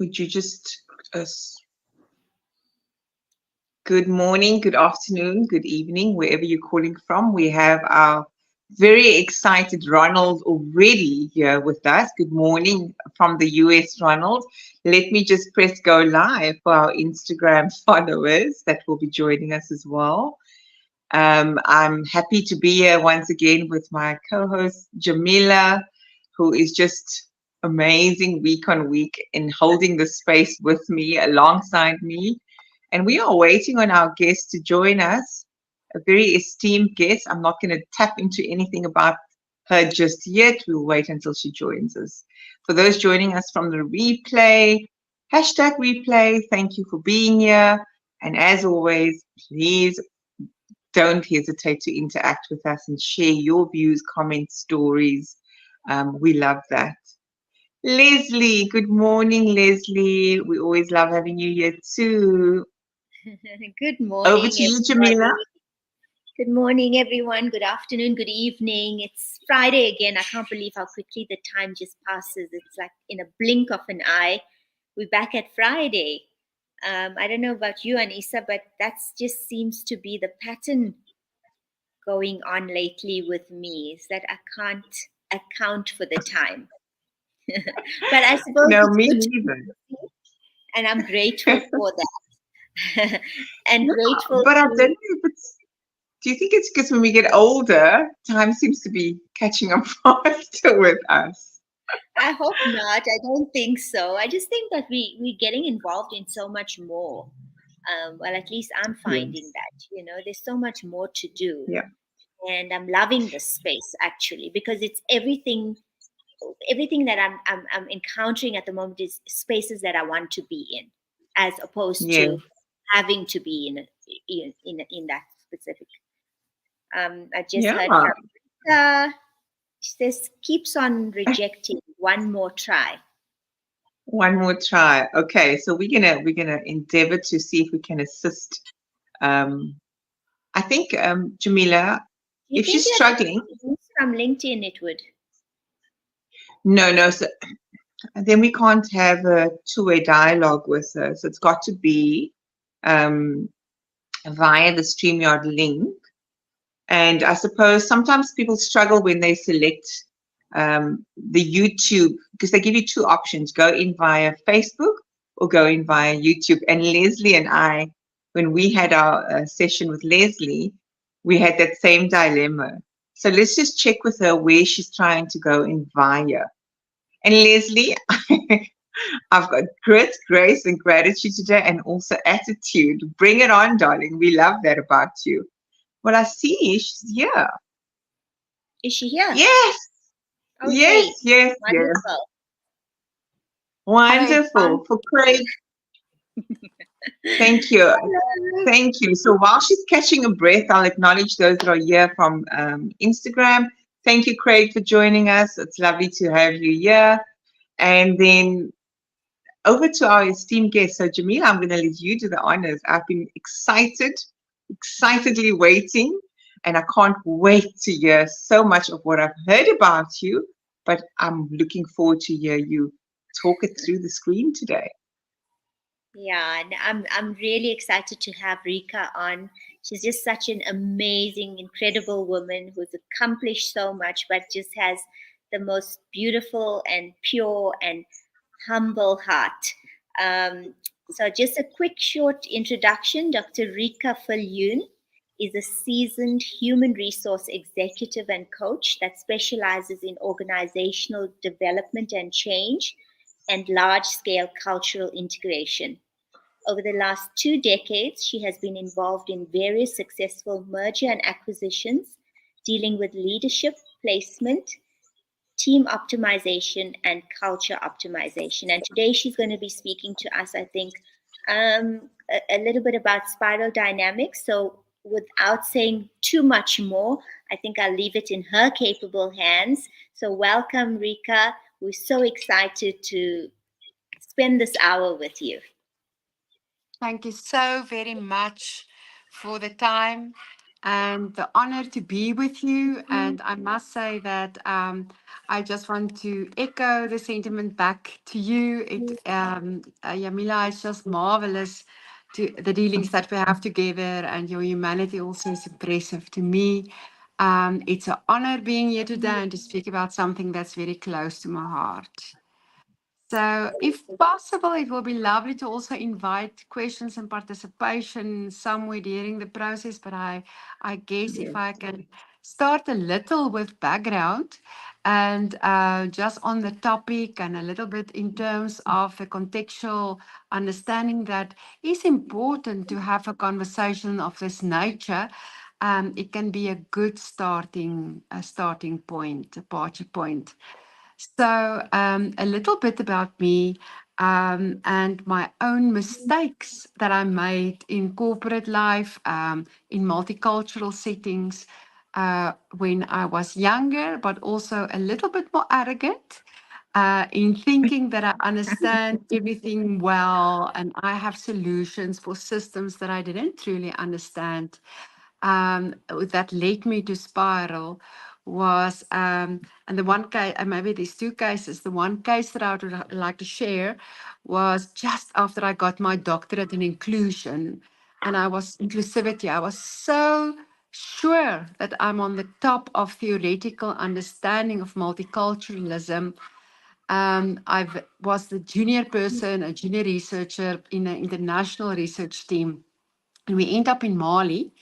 Would you just, good morning, good afternoon, good evening, wherever you're calling from. We have our very excited Ronald already here with us. Good morning from the US, Ronald. Let me just press go live for our Instagram followers that will be joining us as well. I'm happy to be here once again with my co-host Jamila, who is just amazing week on week in holding the space with me, alongside me. And we are waiting on our guest to join us, a very esteemed guest. I'm not going to tap into anything about her just yet. We'll wait until she joins us. For those joining us from the replay, #replay, thank you for being here. And as always, please don't hesitate to interact with us and share your views, comments, stories. We love that. Leslie, good morning, Leslie. We always love having you here too. Good Over morning, to you, Jamila. everybody. Good morning, everyone. Good afternoon, good evening. It's Friday again. I can't believe how quickly the time just passes. It's like in a blink of an eye, we're back at Friday. I don't know about you, Anissa, but that just seems to be the pattern going on lately with me, is that I can't account for the time. But I suppose No, it's me good to neither. be, and I'm grateful for that. And Yeah, grateful but I don't to know if it's. Do you think it's because when we get older, time seems to be catching up faster with us? I hope not. I don't think so. I just think that we're getting involved in so much more. Well, at least I'm finding Yes. that, there's so much more to do. Yeah. And I'm loving this space actually because it's everything that I'm encountering at the moment is spaces that I want to be in, as opposed Yeah. to having to be in that specific. I just Yeah. heard from Rita. She says keeps on rejecting one more try. One more try. Okay, so we're gonna endeavor to see if we can assist. Um, I think Jamila, Do you if think she's that struggling, from LinkedIn it would? no. So then we can't have a two-way dialogue with her. So it's got to be um, via the StreamYard link. And I suppose sometimes people struggle when they select the YouTube because they give you two options: go in via Facebook or go in via YouTube. And Leslie and I, when we had our session with Leslie, we had that same dilemma. So let's just check with her where she's trying to go in via. And Leslie, I've got grit, grace, and gratitude today, and also attitude. Bring it on, darling. We love that about you. Well, I see she's here. Is she here? Yes, yes, Okay, yes, yes. wonderful. Hello, everyone. Wonderful. For Craig, thank you. Hello. Thank you. So while she's catching a breath, I'll acknowledge those that are here from Instagram. Thank you, Craig, for joining us. It's lovely to have you here. And then over to our esteemed guest. So, Jamila, I'm going to let you do the honors. I've been excitedly waiting, and I can't wait to hear so much of what I've heard about you. But I'm looking forward to hear you talk it through the screen today. Yeah, and I'm really excited to have Rika on. She's just such an amazing, incredible woman who's accomplished so much, but just has the most beautiful and pure and humble heart. So, just a quick, short introduction. Dr. Rika Falyun is a seasoned human resource executive and coach that specializes in organizational development and change and large scale cultural integration. Over the last 2 decades, she has been involved in various successful merger and acquisitions, dealing with leadership, placement, team optimization, and culture optimization. And today she's going to be speaking to us, I think, a little bit about spiral dynamics. So, without saying too much more, I think I'll leave it in her capable hands. So, welcome, Rika. We're so excited to spend this hour with you. Thank you so very much for the time. and the honor to be with you. And I must say that I just want to echo the sentiment back to you. Yamila, it's just marvelous to the dealings that we have together, and your humanity also is impressive to me. It's an honor being here today and to speak about something that's very close to my heart. So, if possible, it will be lovely to also invite questions and participation somewhere during the process. But I guess if I can start a little with background and just on the topic and a little bit in terms of the contextual understanding that is important to have a conversation of this nature. It can be a good starting point, a departure point. So, a little bit about me and my own mistakes that I made in corporate life, in multicultural settings when I was younger, but also a little bit more arrogant. In thinking that I understand everything well and I have solutions for systems that I didn't truly understand, that led me to spiral was, and the one case, and maybe there's two cases. The one case that I would like to share was just after I got my doctorate in inclusion, and I was inclusivity. I was so sure that I'm on the top of theoretical understanding of multiculturalism. I was the junior person, a junior researcher in an international research team, and we end up in Mali,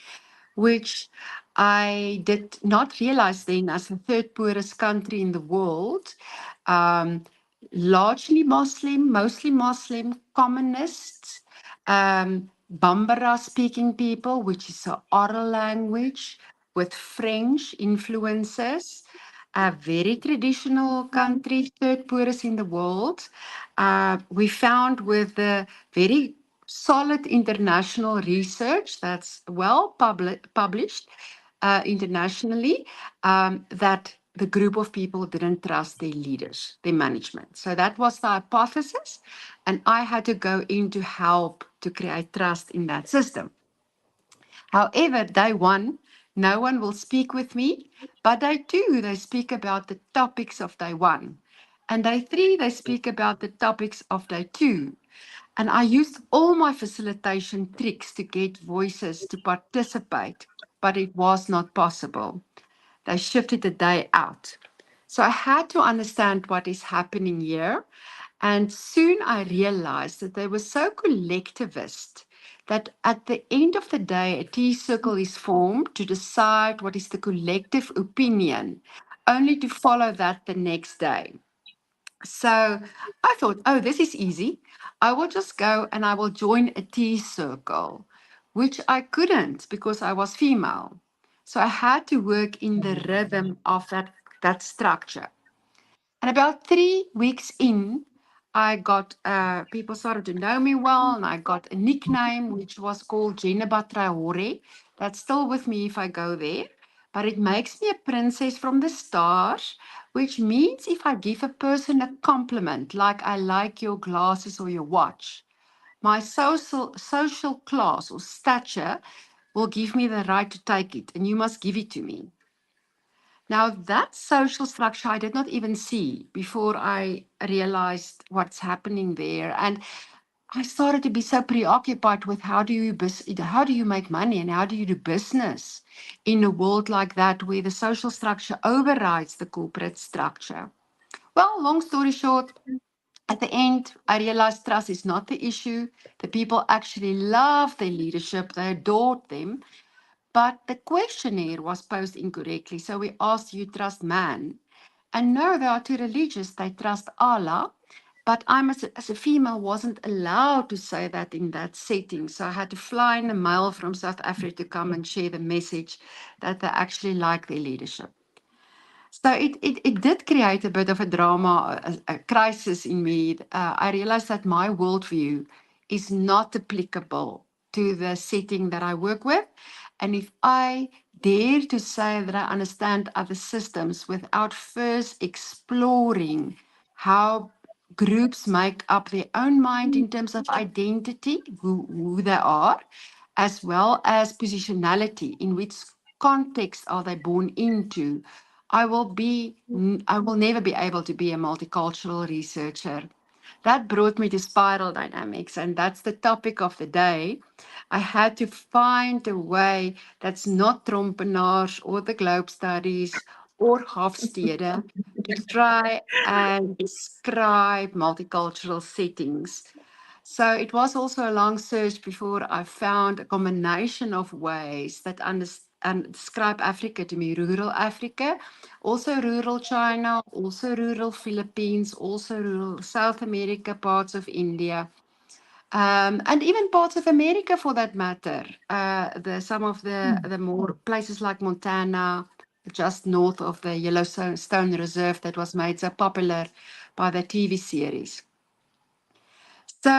which I did not realize then as the third poorest country in the world, um, largely Muslim, mostly Muslim, communists, Bambara speaking people, which is an oral language with French influences. A very traditional country, third poorest in the world. We found with the very solid international research that's well published internationally, that the group of people didn't trust their leaders, their management. So that was the hypothesis, and I had to go in to help to create trust in that system. However, day one, no one will speak with me, but day two, they speak about the topics of day one. And day three, they speak about the topics of day two. And I used all my facilitation tricks to get voices to participate, but it was not possible. They shifted the day out. So I had to understand what is happening here. And soon I realized that they were so collectivist that at the end of the day, a tea circle is formed to decide what is the collective opinion, only to follow that the next day. So I thought, oh, this is easy. I will just go and I will join a tea circle, which I couldn't because I was female. So I had to work in the rhythm of that structure. And about 3 weeks in, I got people started to know me well, and I got a nickname which was called Jeneba Traore. That's still with me if I go there, but it makes me a princess from the stars, which means if I give a person a compliment, like I like your glasses or your watch, my social class or stature will give me the right to take it, and you must give it to me. Now, that social structure I did not even see before I realized what's happening there. And I started to be so preoccupied with how do you make money and how do you do business in a world like that where the social structure overrides the corporate structure. Well, long story short, at the end, I realized trust is not the issue. The people actually love their leadership, they adored them, but the questionnaire was posed incorrectly. So we asked, you trust man? And no, they are too religious. They trust Allah. But I, as a female, wasn't allowed to say that in that setting. So I had to fly in a mail from South Africa to come and share the message that they actually like their leadership. So it did create a bit of a drama, a crisis in me. I realized that my worldview is not applicable to the setting that I work with. And if I dare to say that I understand other systems without first exploring how groups make up their own mind in terms of identity, who they are, as well as positionality, in which context are they born into, I will never be able to be a multicultural researcher. That brought me to spiral dynamics, and that's the topic of the day. I had to find a way that's not Trompenaars or the Globe Studies or Hofstede to try and describe multicultural settings. So it was also a long search before I found a combination of ways that describe Africa to me: rural Africa, also rural China, also rural Philippines, also rural South America, parts of India, and even parts of America for that matter. Some of the more places like Montana, just north of the Yellowstone Reserve that was made so popular by the TV series. So,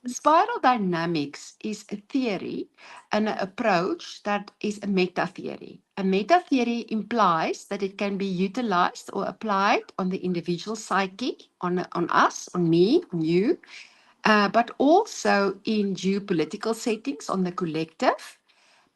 spiral dynamics is a theory and an approach that is a meta theory. A meta theory implies that it can be utilized or applied on the individual psyche, on us, on me, on you, but also in geopolitical settings, on the collective,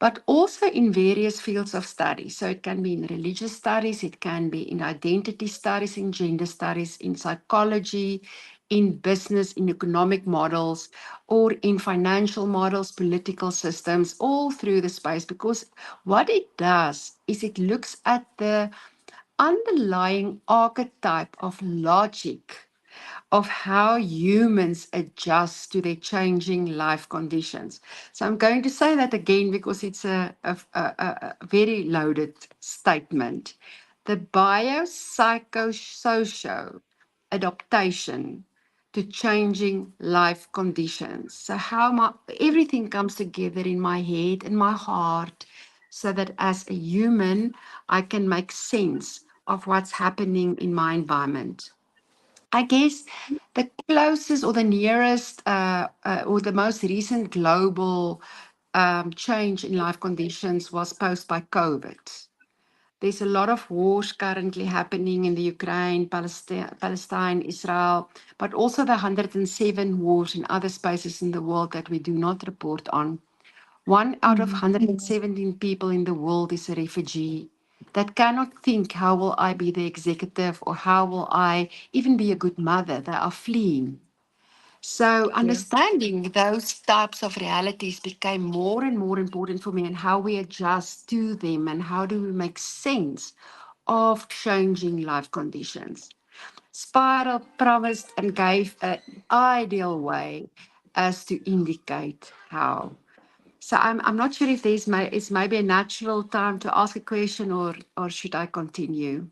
but also in various fields of study. So it can be in religious studies, it can be in identity studies, in gender studies, in psychology, in business, in economic models, or in financial models, political systems, all through the space. Because what it does is it looks at the underlying archetype of logic of how humans adjust to their changing life conditions. So I'm going to say that again because it's a very loaded statement. The biopsychosocial adaptation to changing life conditions. So everything comes together in my head and my heart so that as a human, I can make sense of what's happening in my environment. I guess the closest or the nearest or the most recent global change in life conditions was posed by COVID. There's a lot of wars currently happening in the Ukraine, Palestine, Israel, but also the 107 wars in other spaces in the world that we do not report on. One out of 117 people in the world is a refugee that cannot think, how will I be the executive or how will I even be a good mother? They are fleeing. So Yes. understanding those types of realities became more and more important for me, and how we adjust to them and how do we make sense of changing life conditions. Spiral promised and gave an ideal way as to indicate how. So I'm not sure if it's maybe a natural time to ask a question, or should I continue?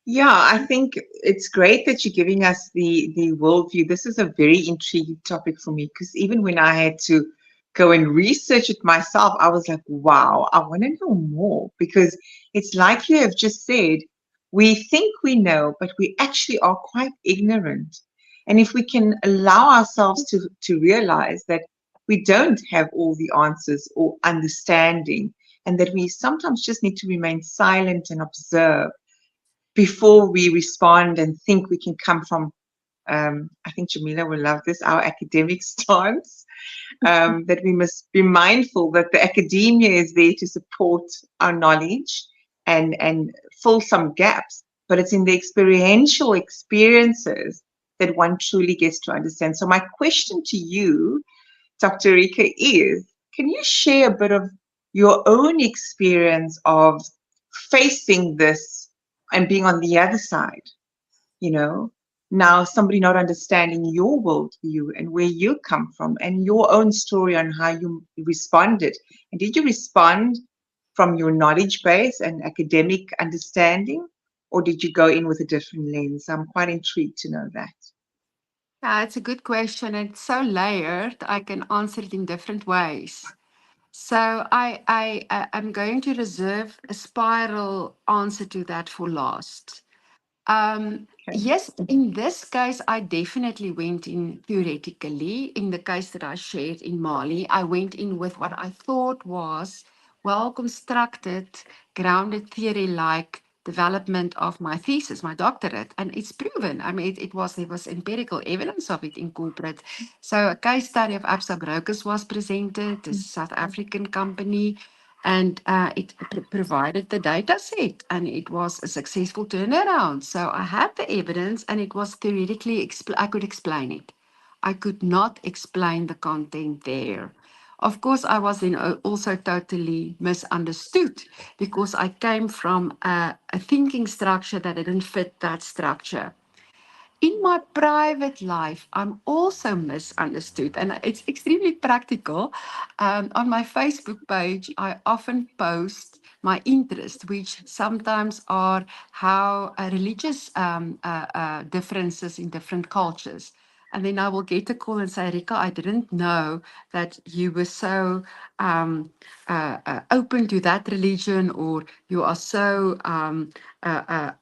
Yeah, I think it's great that you're giving us the worldview. This is a very intriguing topic for me because even when I had to go and research it myself, I was like, wow, I want to know more because it's like you have just said, we think we know, but we actually are quite ignorant. And if we can allow ourselves to realize that we don't have all the answers or understanding, and that we sometimes just need to remain silent and observe before we respond and think we can come from, I think Jamila will love this, our academic stance, that we must be mindful that the academia is there to support our knowledge and fill some gaps, but it's in the experiential experiences that one truly gets to understand. So my question to you, Dr. Rika, is can you share a bit of your own experience of facing this and being on the other side, you know? Now, somebody not understanding your worldview and where you come from and your own story on how you responded. And did you respond from your knowledge base and academic understanding, or did you go in with a different lens? I'm quite intrigued to know that. It's a good question. It's so layered. I can answer it in different ways. So I'm going to reserve a spiral answer to that for last. Okay. Yes, in this case, I definitely went in theoretically. In the case that I shared in Mali, I went in with what I thought was well constructed, grounded theory like development of my thesis, my doctorate, and it's proven. I mean, there was empirical evidence of it in corporate. So a case study of Absa Brokers was presented, a South African company, and it provided the data set, and it was a successful turnaround. So I had the evidence, and it was theoretically, I could explain it. I could not explain the content there. Of course, I was then also totally misunderstood because I came from a thinking structure that didn't fit that structure. In my private life, I'm also misunderstood, and it's extremely practical. On my Facebook page, I often post my interests, which sometimes are how religious differences in different cultures. And then I will get a call and say, Rika, I didn't know that you were so open to that religion, or you are so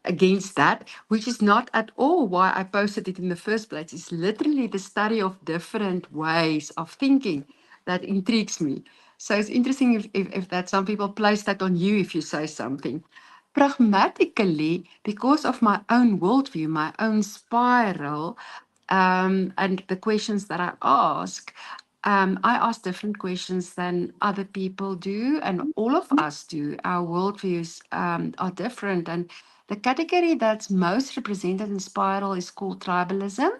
against that, which is not at all why I posted it in the first place. It's literally the study of different ways of thinking that intrigues me. So it's interesting if that some people place that on you if you say something. Pragmatically, because of my own worldview, my own spiral, and the questions that I ask different questions than other people do, and all of us do. Our worldviews are different. And the category that's most represented in Spiral is called tribalism,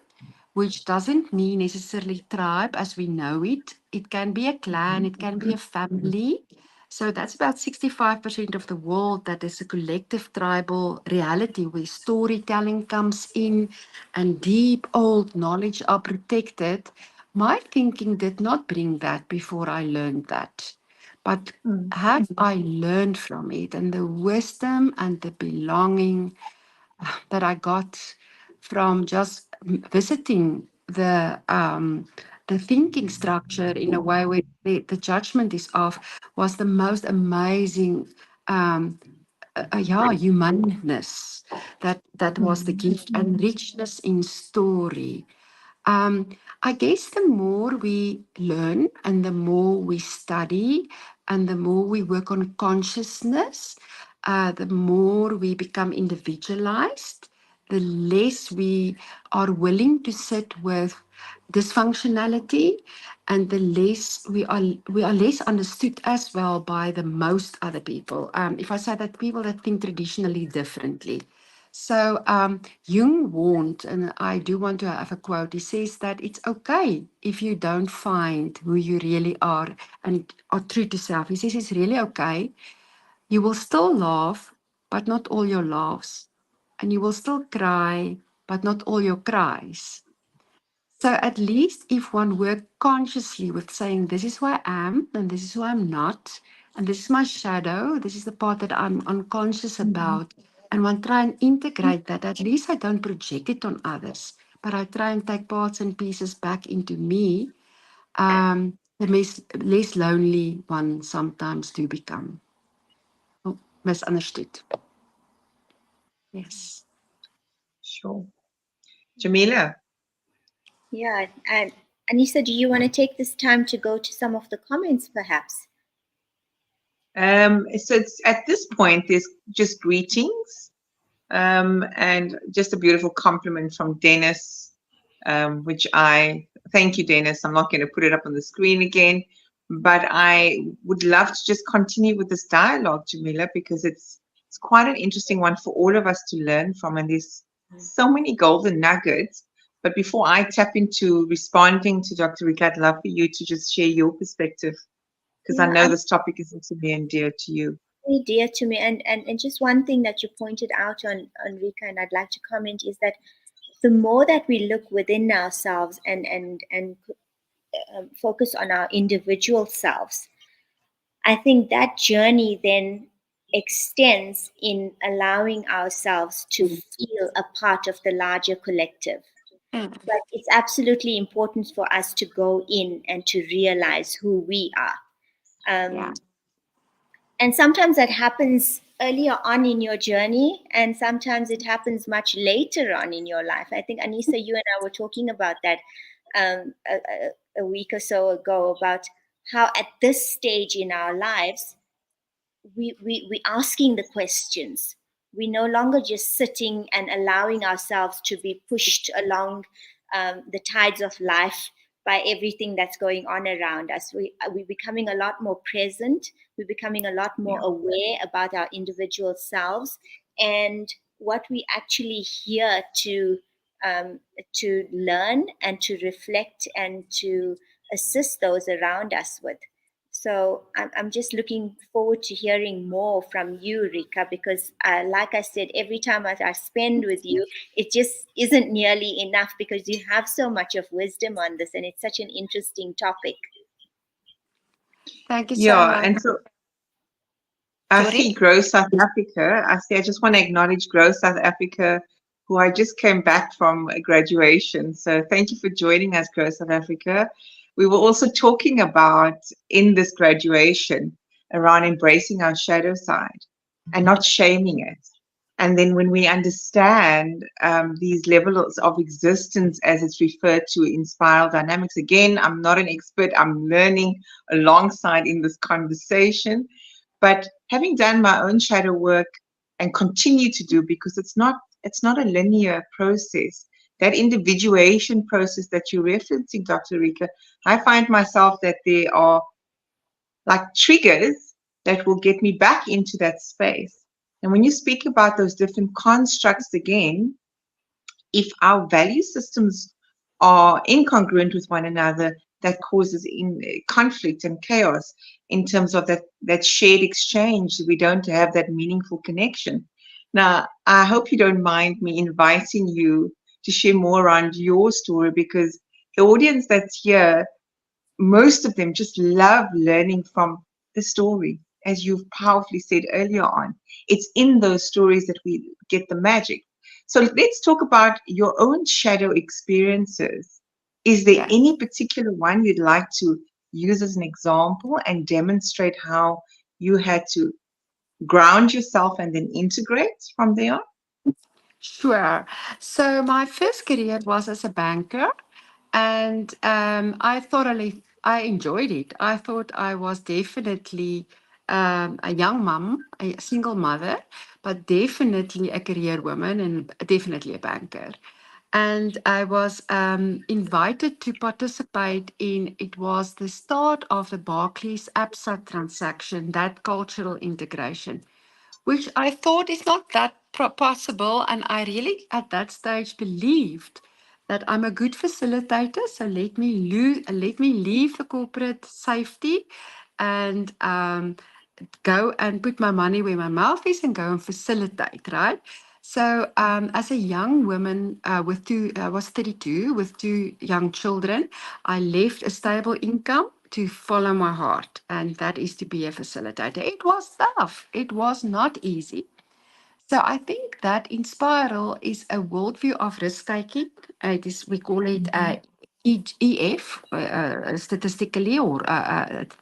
which doesn't mean necessarily tribe as we know it. It can be a clan, it can be a family. So that's about 65% of the world that is a collective tribal reality where storytelling comes in and deep old knowledge are protected. My thinking did not bring that before I learned that. But have I learned from it, and the wisdom and the belonging that I got from just visiting the thinking structure in a way where the judgment is off was the most amazing humanness that was the gift, and richness in story. um, I guess the more we learn and the more we study and the more we work on consciousness, the more we become individualized, the less we are willing to sit with dysfunctionality, and the less we are less understood as well by the most other people. If I say that, people that think traditionally differently. So Jung warned, and I do want to have a quote. He says that it's okay if you don't find who you really are and are true to self. He says it's really okay. You will still laugh, but not all your laughs. And you will still cry, but not all your cries. So at least if one worked consciously with saying, this is who I am, and this is who I'm not, and this is my shadow, this is the part that I'm unconscious about, and one try and integrate that, at least I don't project it on others, but I try and take parts and pieces back into me, the less lonely one sometimes do become. Oh, misunderstood. Yes. Sure. Jamila. Yeah, and Anissa, do you want to take this time to go to some of the comments, perhaps? So it's, at this point, there's just greetings, and just a beautiful compliment from Dennis, which I thank you, Dennis. I'm not going to put it up on the screen again, but I would love to just continue with this dialogue, Jamila, because it's quite an interesting one for all of us to learn from, and there's so many golden nuggets. But before I tap into responding to Dr. Rika, I'd love for you to just share your perspective, because I Yeah, know this topic is also near and dear to you. very dear to me. And just one thing that you pointed out on Rika, and I'd like to comment, is that the more that we look within ourselves and focus on our individual selves, I think that journey then extends in allowing ourselves to feel a part of the larger collective. Mm. But it's absolutely important for us to go in and to realize who we are. Yeah. And sometimes that happens earlier on in your journey, and sometimes it happens much later on in your life. I think, Anissa, you and I were talking about that a week or so ago, about how at this stage in our lives, we asking the questions. we're no longer just sitting and allowing ourselves to be pushed along the tides of life by everything that's going on around us. We're becoming a lot more present. We're becoming a lot more Yeah. aware about our individual selves and what we actually here to learn and to reflect and to assist those around us with. So I'm just looking forward to hearing more from you, Rika, because like I said, every time I spend with you, it just isn't nearly enough because you have so much of wisdom on this and it's such an interesting topic. Thank you so Yeah, much. and so I see Sorry? Grow South Africa. I just want to acknowledge Grow South Africa, who I just came back from a graduation. So thank you for joining us, Grow South Africa. We were also talking about in this graduation around embracing our shadow side and not shaming it. And then when we understand these levels of existence as it's referred to in spiral dynamics, again, I'm not an expert, I'm learning alongside in this conversation, but having done my own shadow work and continue to do, because it's not a linear process. That individuation process that you're referencing, Dr. Rika, I find myself that there are like triggers that will get me back into that space. And when you speak about those different constructs again, if our value systems are incongruent with one another, that causes in conflict and chaos in terms of that shared exchange. We don't have that meaningful connection. Now, I hope you don't mind me inviting you to share more around your story, because the audience that's here, most of them just love learning from the story, as you've powerfully said earlier on. It's in those stories that we get the magic. So let's talk about your own shadow experiences. Is there Yes. any particular one you'd like to use as an example and demonstrate how you had to ground yourself and then integrate from there? Sure. So my first career was as a banker, and I enjoyed it. I thought I was definitely a young mom, a single mother, but definitely a career woman and definitely a banker. And I was invited to participate in, it was the start of the Barclays ABSA transaction, that cultural integration, which I thought is not that possible. And I really, at that stage, believed that I'm a good facilitator. So let me leave the corporate safety and go and put my money where my mouth is and go and facilitate, right? So, as a young woman I was 32 with two young children. I left a stable income to follow my heart, and that is to be a facilitator. It was tough. It was not easy. So I think that in Spiral is a worldview of risk taking. It is, we call it EF, statistically or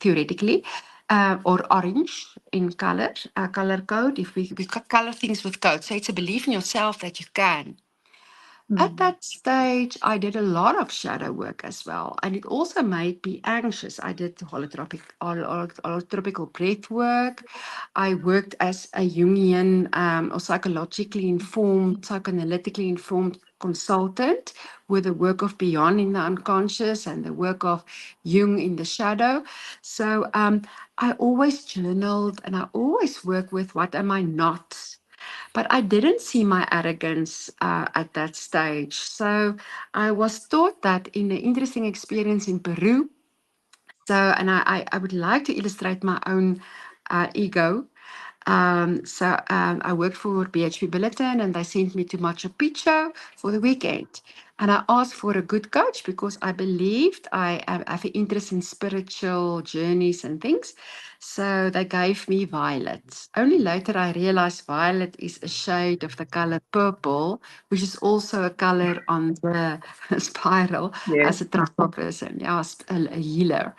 theoretically, or orange in color, color code. If we color things with code, so it's a belief in yourself that you can. At Hmm. that stage, I did a lot of shadow work as well, and it also made me anxious. I did holotropical breath work. I worked as a Jungian or psychologically informed, psychoanalytically informed consultant with the work of Beyond in the unconscious and the work of Jung in the shadow. So I always journaled and I always work with what am I not? But I didn't see my arrogance at that stage. So I was taught that in an interesting experience in Peru. So, and I would like to illustrate my own ego. I worked for BHP Billiton and they sent me to Machu Picchu for the weekend. And I asked for a good coach because I believed have an interest in spiritual journeys and things. So they gave me violet. Only later I realized violet is a shade of the color purple, which is also a color on the spiral Yes. as a trauma person, yeah, a healer.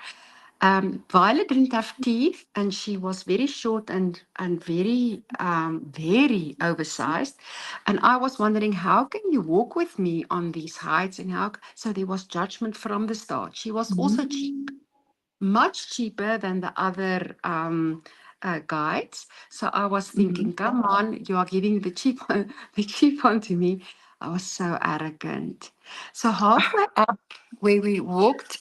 Violet didn't have teeth, and she was very short and very very oversized. And I was wondering, how can you walk with me on these heights? And how? So there was judgment from the start. She was also cheap, much cheaper than the other guides. So I was Mhm. thinking, come on, you are giving the cheap one, the cheap one to me. I was so arrogant. So halfway up where we walked,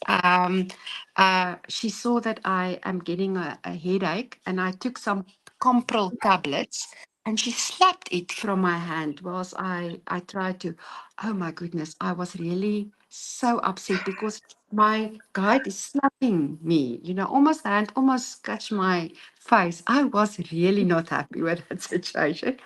she saw that I am getting a headache, and I took some Comprel tablets, and she slapped it from my hand whilst I tried to. Oh my goodness, I was really so upset because my guide is slapping me, almost hand, almost scratch my face. I was really not happy with that situation.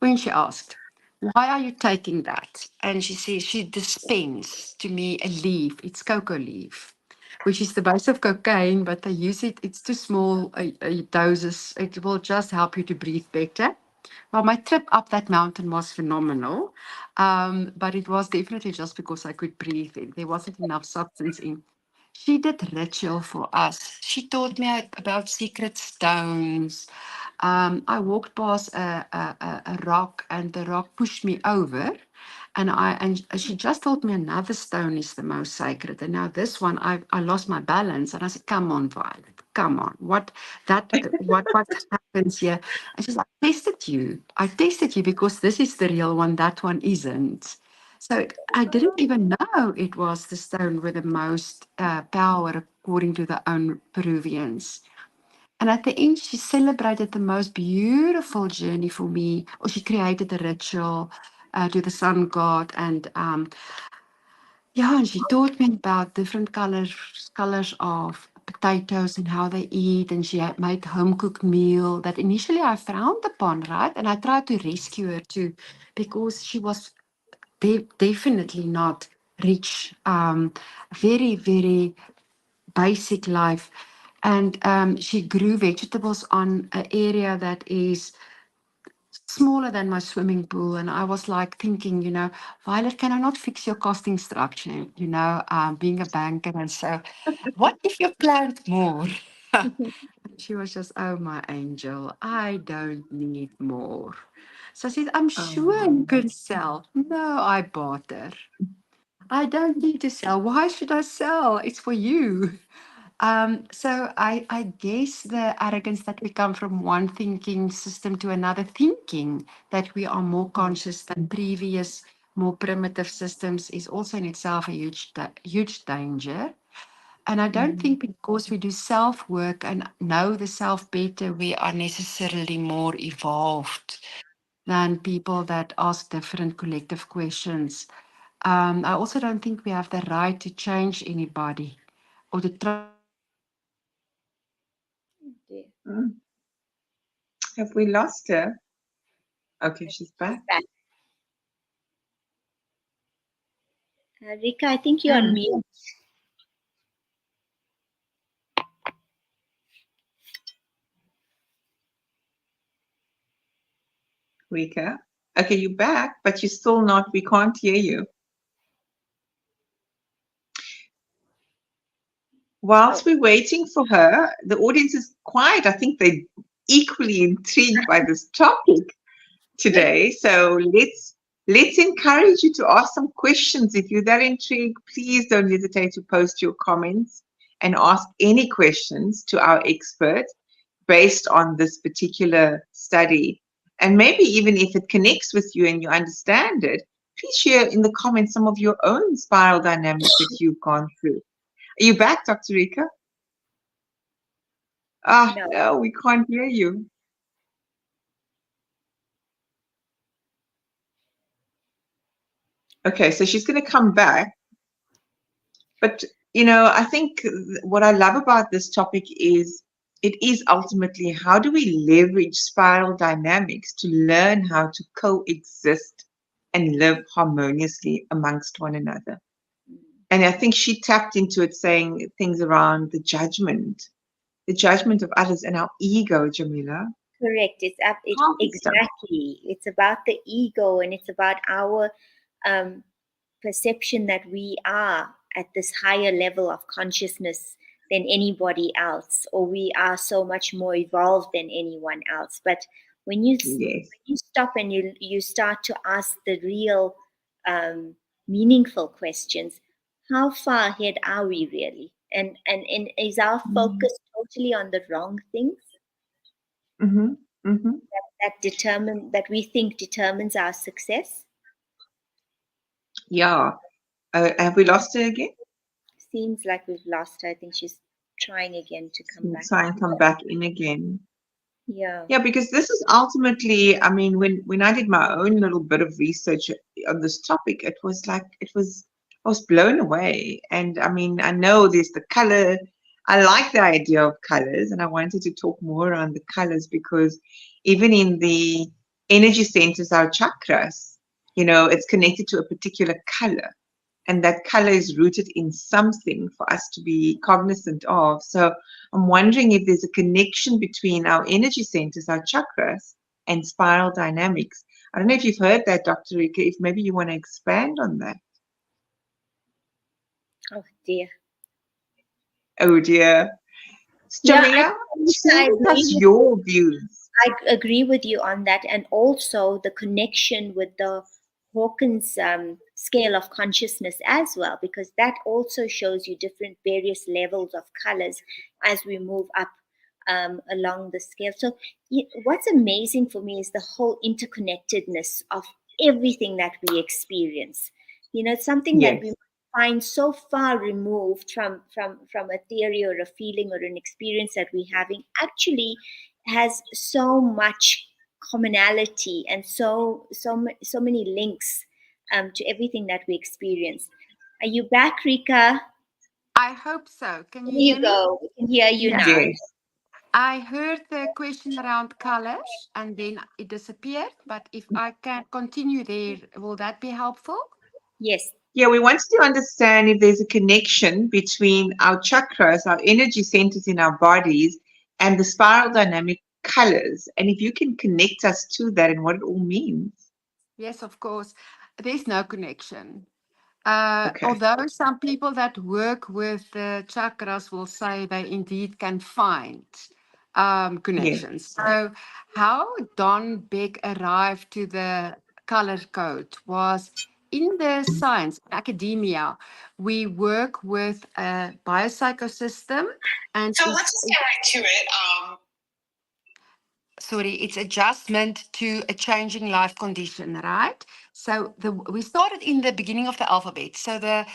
When she asked, why are you taking that? And she says she dispensed to me a leaf. It's cocoa leaf, which is the base of cocaine, but they use it. It's too small doses. It will just help you to breathe better. Well, my trip up that mountain was phenomenal, but it was definitely just because I could breathe. There wasn't enough substance in. She did ritual for us. She taught me about secret stones. I walked past a rock, and the rock pushed me over. And she just told me another stone is the most sacred. And now this one, I lost my balance, and I said, "Come on, Violet, come on. What happens here?" And she's like, "Tested you. I tested you because this is the real one. That one isn't." So I didn't even know it was the stone with the most power, according to the own Peruvians. And at the end, she celebrated the most beautiful journey for me, or she created a ritual to the sun god. And yeah, and she taught me about different colors of potatoes and how they eat. And she had made home cooked meal that initially I frowned upon, right? And I tried to rescue her too, because she was definitely not rich, very, very basic life. And she grew vegetables on an area that is smaller than my swimming pool. And I was like thinking, Violet, can I not fix your costing structure? Being a banker. And so, what if you plant more? She was just, oh, my angel, I don't need more. So I said, I'm sure you Oh, can sell. No, I bought her. I don't need to sell. Why should I sell? It's for you. So I guess the arrogance that we come from one thinking system to another, thinking that we are more conscious than previous, more primitive systems, is also in itself a huge danger. And I don't mm, think because we do self work and know the self better, we are necessarily more evolved than people that ask different collective questions. I also don't think we have the right to change anybody or to try to change anybody. Okay. mm. Have we lost her? Okay, she's She's back. back. Rika, I think you're on Mm. mute. Rika. Okay, you're back, but you're still not, we can't hear you. Oh, Whilst we're waiting for her, the audience is quiet. I think they're equally intrigued by this topic today. So let's encourage you to ask some questions. If you're that intrigued, please don't hesitate to post your comments and ask any questions to our expert based on this particular study. And maybe even if it connects with you and you understand it, please share in the comments some of your own spiral dynamics that you've gone through. Are you back, Dr. Rika? Ah, no. no, we can't hear you. Okay, so she's going to come back. But, I think what I love about this topic is it is ultimately how do we leverage spiral dynamics to learn how to coexist and live harmoniously amongst one another. And I think she tapped into it saying things around the judgment of others and our ego, Jamila. Correct. Powerful stuff. Exactly. It's about the ego, and it's about our um, perception that we are at this higher level of consciousness than anybody else, or we are so much more evolved than anyone else. But Yes. when you stop and you start to ask the real um, meaningful questions, how far ahead are we really? And is our Mm. focus totally on the wrong things? Mm-hmm. Mm-hmm. that we think determines our success. Yeah. Have we lost her again? Seems like we've lost her. I think she's trying again to come back. Try and come back in again. Yeah. Yeah, because this is ultimately, I mean, when I did my own little bit of research on this topic, it was like I was blown away. And I mean, I know there's the color. I like the idea of colors, and I wanted to talk more around the colors because even in the energy centers, our chakras, it's connected to a particular color, and that color is rooted in something for us to be cognizant of. So I'm wondering if there's a connection between our energy centers, our chakras, and spiral dynamics. I don't know if you've heard that, Dr. Rika, if maybe you want to expand on that. Oh dear. Oh dear. Yeah, Jamila, share I with us agree. your views. I agree with you on that, and also the connection with the Hawkins scale of consciousness as well, because that also shows you different various levels of colors as we move up along the scale. So, what's amazing for me is the whole interconnectedness of everything that we experience. It's something that we Yes, find so far removed from a theory or a feeling or an experience that we're having. Actually has so much commonality and so many links to everything that we experience. Are you back, Rika? I hope so. Can There you you hear me? go. We can hear you Yeah. now. yes. I heard the question around colors and then it disappeared. But if I can continue there, will that be helpful? Yes. Yeah, we wanted to understand if there's a connection between our chakras, our energy centers in our bodies, and the spiral dynamic colors. And if you can connect us to that and what it all means. Yes, of course. There's no connection. Okay. Although some people that work with the chakras will say they indeed can find Yes. connections. So, how Don Beck arrived to the color code was in the science, academia, we work with a biopsychosystem and So let's just get right to it. sorry, it's adjustment to a changing life condition, right? So we started in the beginning of the alphabet. So the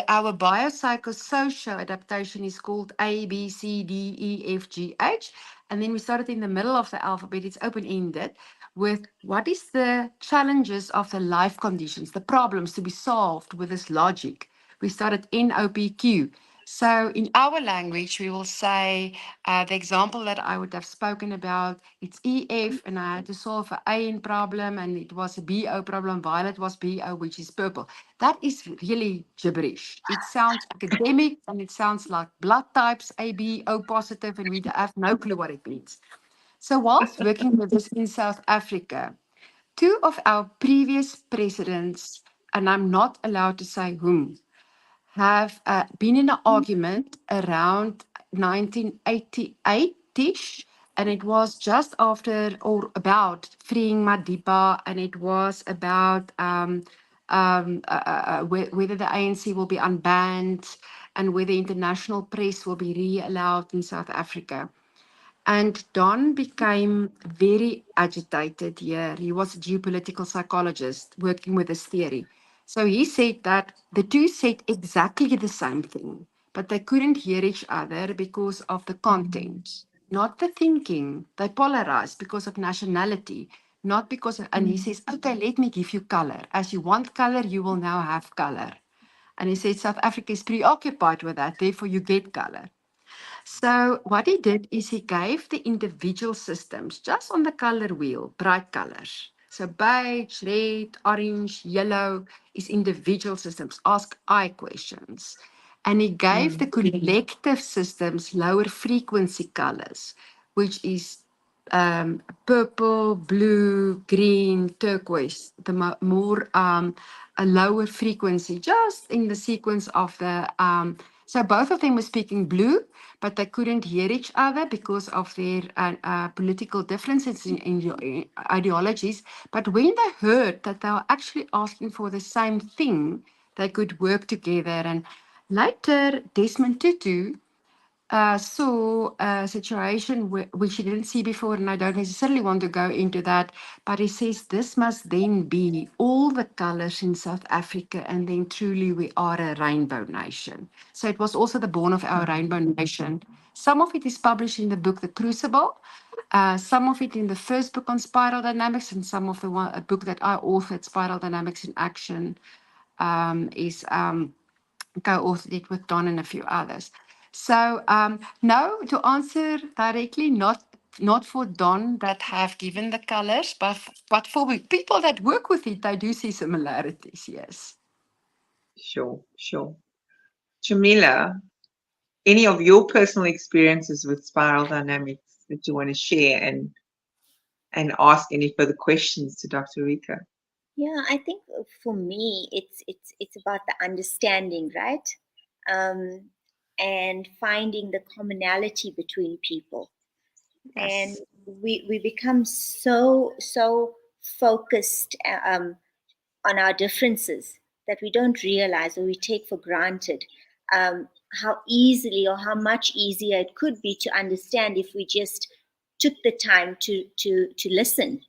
our biopsychosocial adaptation is called A, B, C, D, E, F, G, H. And then we started in the middle of the alphabet. It's open-ended with what is the challenges of the life conditions, the problems to be solved with this logic. We started NOPQ. So in our language, we will say the example that I would have spoken about, it's EF, and I had to solve an AN problem, and it was a BO problem. Violet was BO, which is purple. That is really gibberish. It sounds academic, and it sounds like blood types, AB, O positive, and we have no clue what it means. So whilst working with this in South Africa, two of our previous presidents, and I'm not allowed to say whom, have been in an argument around 1988-ish, and it was just after or about freeing Madiba, and it was about whether the ANC will be unbanned and whether international press will be re-allowed in South Africa. And Don became very agitated here. He was a geopolitical psychologist working with this theory. So he said that the two said exactly the same thing, but they couldn't hear each other because of the content, not the thinking. They polarized because of nationality, not because of, and he says, okay, let me give you color. As you want color, you will now have color. And he said South Africa is preoccupied with that, therefore you get color. So what he did is he gave the individual systems just on the color wheel, bright colors. So beige, red, orange, yellow is individual systems. Ask I questions. And he gave the collective systems lower frequency colors, which is purple, blue, green, turquoise, the more a lower frequency, just in the sequence of the. So both of them were speaking blue, but they couldn't hear each other because of their political differences in ideologies. But when they heard that they were actually asking for the same thing, they could work together. And later, Desmond Tutu saw a situation which he didn't see before, and I don't necessarily want to go into that, but he says this must then be all the colors in South Africa, and then truly we are a rainbow nation. So it was also the born of our rainbow nation. Some of it is published in the book The Crucible, some of it in the first book on spiral dynamics, and some of the a book that I authored, Spiral Dynamics in Action, is co-authored it with Don and a few others. So no, to answer directly, not for Don that have given the colors, but for people that work with it, I do see similarities. Yes. Sure, sure. Jamila, any of your personal experiences with spiral dynamics that you want to share and ask any further questions to Dr. Rika? Yeah, I think for me, it's about the understanding, right? Um, and finding the commonality between people. And Yes. we become so focused on our differences that we don't realize or we take for granted um, how easily or how much easier it could be to understand if we just took the time to listen.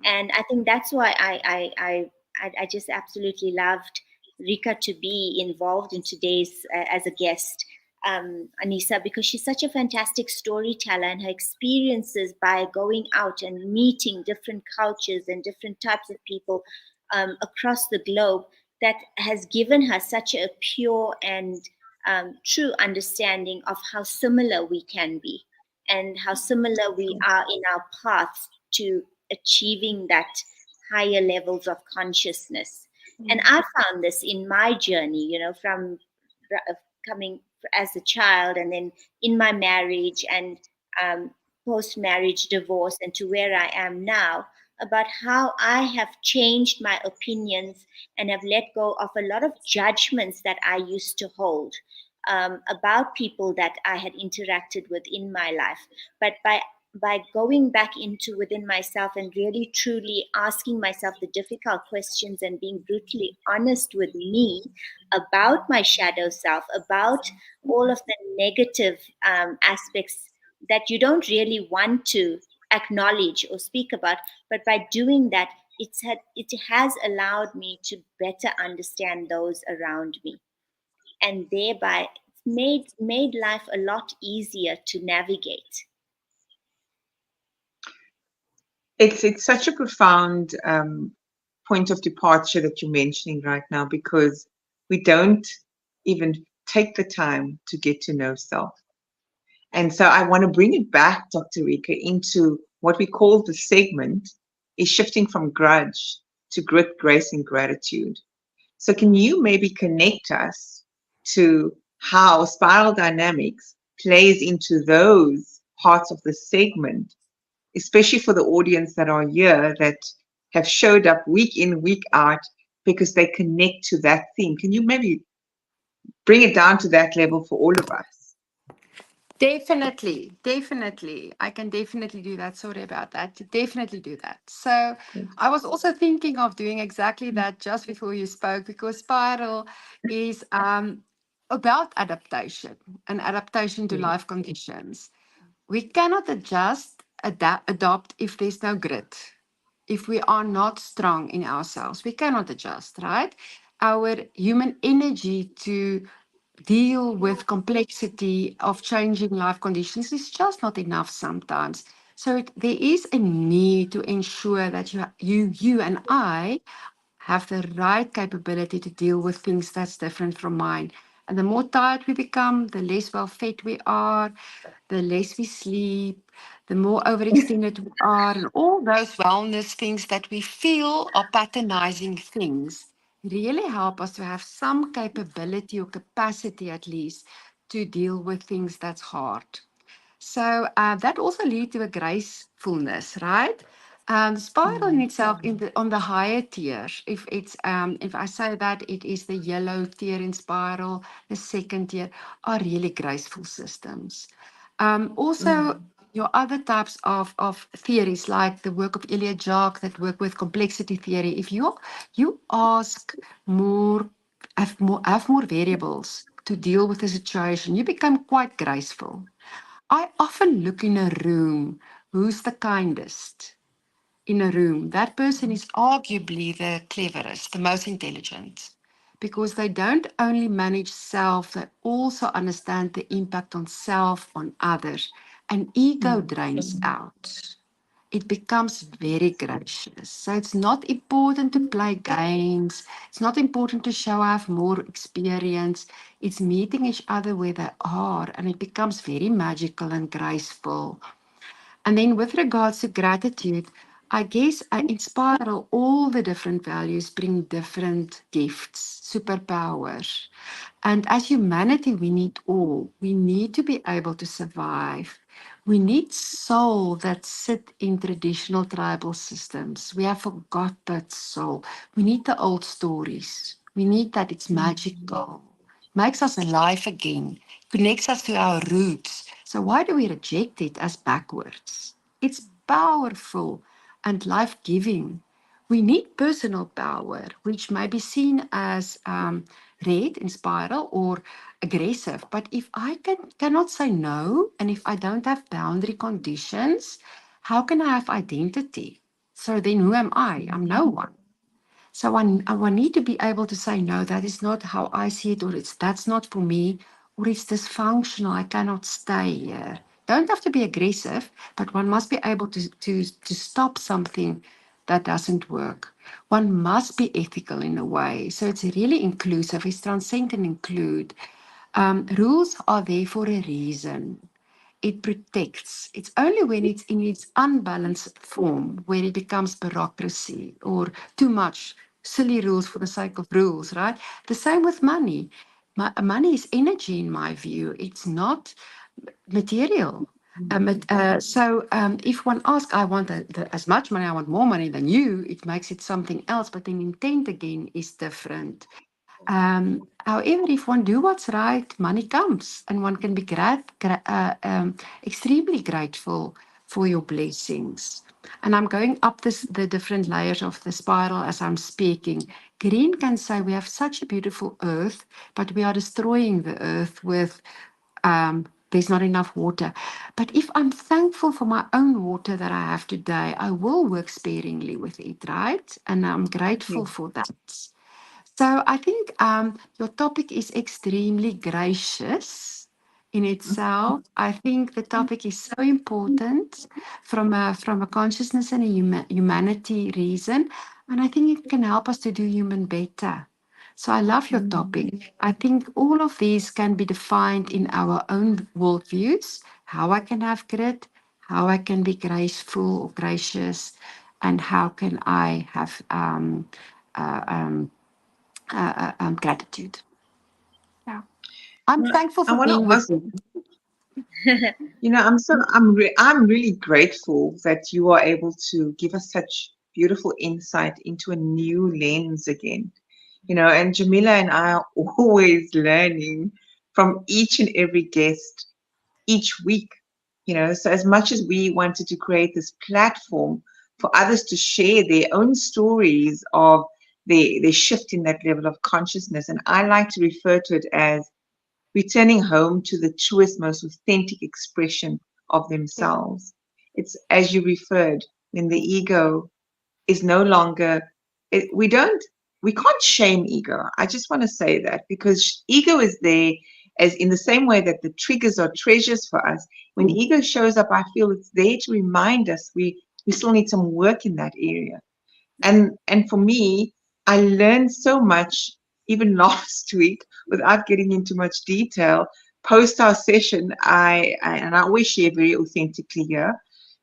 And I think that's why I just absolutely loved Rika to be involved in today's as a guest, Anissa, because she's such a fantastic storyteller, and her experiences by going out and meeting different cultures and different types of people across the globe, that has given her such a pure and true understanding of how similar we can be and how similar we are in our paths to achieving that higher levels of consciousness. And I found this in my journey, from coming as a child, and then in my marriage, and um, post marriage divorce, and to where I am now, about how I have changed my opinions and have let go of a lot of judgments that I used to hold about people that I had interacted with in my life. But by going back into within myself and really truly asking myself the difficult questions and being brutally honest with me about my shadow self, about all of the negative aspects that you don't really want to acknowledge or speak about, but by doing that, it has allowed me to better understand those around me, and thereby made life a lot easier to navigate. It's such a profound point of departure that you're mentioning right now, because we don't even take the time to get to know self. And so I want to bring it back, Dr. Rika, into what we call the segment is shifting from grudge to grit, grace, and gratitude. So can you maybe connect us to how spiral dynamics plays into those parts of the segment, especially for the audience that are here that have showed up week in, week out, because they connect to that theme? Can you maybe bring it down to that level for all of us? Definitely, definitely. I can definitely do that. Sorry about that. Definitely do that. So I was also thinking of doing exactly that just before you spoke, because spiral is about adaptation and adaptation to Yeah. life conditions. We cannot adopt if there's no grit. If we are not strong in ourselves, we cannot adjust, right? Our human energy to deal with complexity of changing life conditions is just not enough sometimes. So there is a need to ensure that you and I have the right capability to deal with things that's different from mine. And the more tired we become, the less well fed we are, the less we sleep, the more overextended we are, and all those wellness things that we feel are patronizing things really help us to have some capability or capacity at least to deal with things that's hard. So that also leads to a gracefulness, right? The spiral in Mm. itself, on the higher tiers, if I say that it is the yellow tier in spiral, the second tier are really graceful systems. Also, your other types of theories, like the work of Ilya Jacques that work with complexity theory, if you ask more, have more variables, to deal with the situation, you become quite graceful. I often look in a room who's the kindest in a room. That person is arguably the cleverest, the most intelligent, because they don't only manage self, they also understand the impact on self, on others, and ego drains out. It becomes very gracious. So it's not important to play games. It's not important to show I have more experience. It's meeting each other where they are, and it becomes very magical and graceful. And then with regards to gratitude, I guess in Spiral, all the different values bring different gifts, superpowers. And as humanity, we need all. We need to be able to survive. We need soul that sit in traditional tribal systems. We have forgot that soul. We need the old stories. We need that it's magical, makes us alive again, connects us to our roots. So why do we reject it as backwards? It's powerful and life-giving. We need personal power, which may be seen as red in spiral or aggressive. But if I cannot say no, and if I don't have boundary conditions, how can I have identity? So then who am I? I'm no one. So I need to be able to say, no, that is not how I see it, or that's not for me, or it's dysfunctional. I cannot stay here. Don't have to be aggressive, but one must be able to stop something that doesn't work. One must be ethical in a way. So it's really inclusive. It's transcend and include. Rules are there for a reason. It protects. It's only when it's in its unbalanced form where it becomes bureaucracy or too much silly rules for the sake of rules, right? The same with money. Money is energy, in my view. It's not material. If one asks, I want as much money, I want more money than you, it makes it something else. But then intent again is different. However, if one do what's right, money comes, and one can be extremely grateful for your blessings. And I'm going up the different layers of the spiral as I'm speaking. Green can say we have such a beautiful earth, but we are destroying the earth with there's not enough water. But if I'm thankful for my own water that I have today, I will work sparingly with it, right? And I'm grateful for that. So I think your topic is extremely gracious in itself. I think the topic is so important from a consciousness and a humanity reason, and I think it can help us to do human better. So I love your topic. I think all of these can be defined in our own worldviews. How I can have grit, how I can be graceful or gracious, and how can I have uh, um, gratitude. Yeah. I'm Now, thankful I for want being to with ask, I'm really grateful that you are able to give us such beautiful insight into a new lens again. And Jamila and I are always learning from each and every guest each week. So as much as we wanted to create this platform for others to share their own stories of their shift in that level of consciousness, and I like to refer to it as returning home to the truest, most authentic expression of yeah. themselves. It's as you referred, when the ego is no longer, it, we can't shame ego. I just want to say that because ego is there as in the same way that the triggers are treasures for us. When ego shows up, I feel it's there to remind us we still need some work in that area. And for me, I learned so much even last week without getting into much detail. Post our session, I always share very authentically here.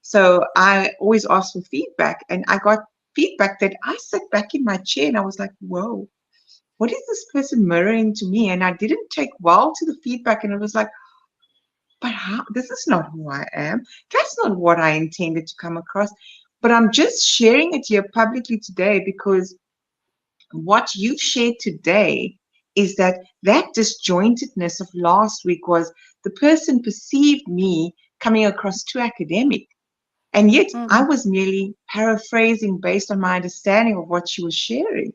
So I always ask for feedback, and I got feedback that I sat back in my chair and I was like, whoa, what is this person mirroring to me? And I didn't take well to the feedback, and it was like, but how, this is not who I am. That's not what I intended to come across. But I'm just sharing it here publicly today because what you shared today is that disjointedness of last week was the person perceived me coming across too academic. And yet I Mm, was merely paraphrasing based on my understanding of what she was sharing.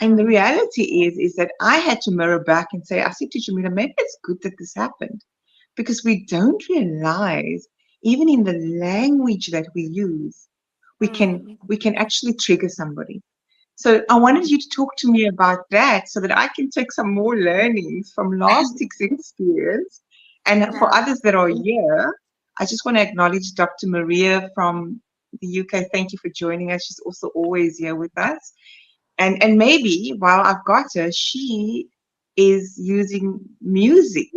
And the reality is that I had to mirror back and say, I said to Jamila, maybe it's good that this happened because we don't realize, even in the language that we use, Mm. we can actually trigger somebody. So I wanted you to talk to me about that so that I can take some more learnings from last week's experience. And for Yeah. others that are here, I just want to acknowledge Dr. Maria from the UK. Thank you for joining us. She's also always here with us. And maybe while I've got her, she is using music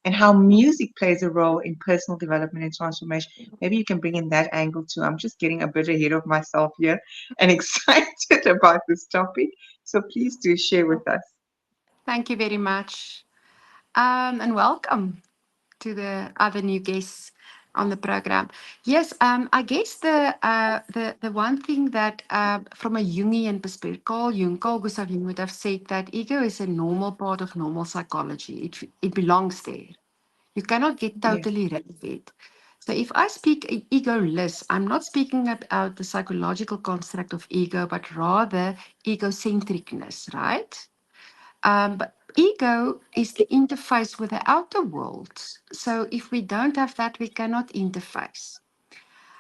and how music plays a role in personal development and transformation. Maybe you can bring in that angle too. I'm just getting a bit ahead of myself here and excited about this topic. So please do share with us. Thank you very much. And welcome to the other new guests on the program. Yes, I guess the one thing that from a Jungian perspective, Carl Gustav Jung would have said that ego is a normal part of normal psychology. It belongs there. You cannot get Yes, totally rid of it. So if I speak egoless, I'm not speaking about the psychological construct of ego, but rather egocentricness, right? But ego is the interface with the outer world. So if we don't have that, we cannot interface.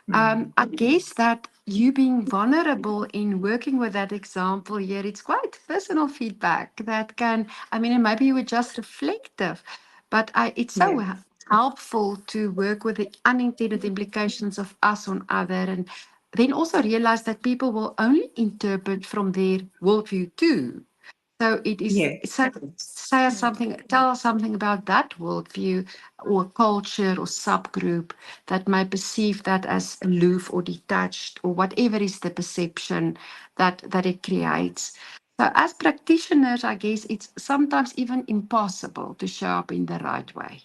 mm, I guess that you being vulnerable in working with that example here, it's quite personal feedback that can, I mean, and maybe you were just reflective, but it's so yes, helpful to work with the unintended implications of us on other, and then also realize that people will only interpret from their worldview too. So it is yes. say something, tell us something about that worldview or culture or subgroup that may perceive that as aloof or detached or whatever is the perception that it creates. So as practitioners, I guess it's sometimes even impossible to show up in the right way.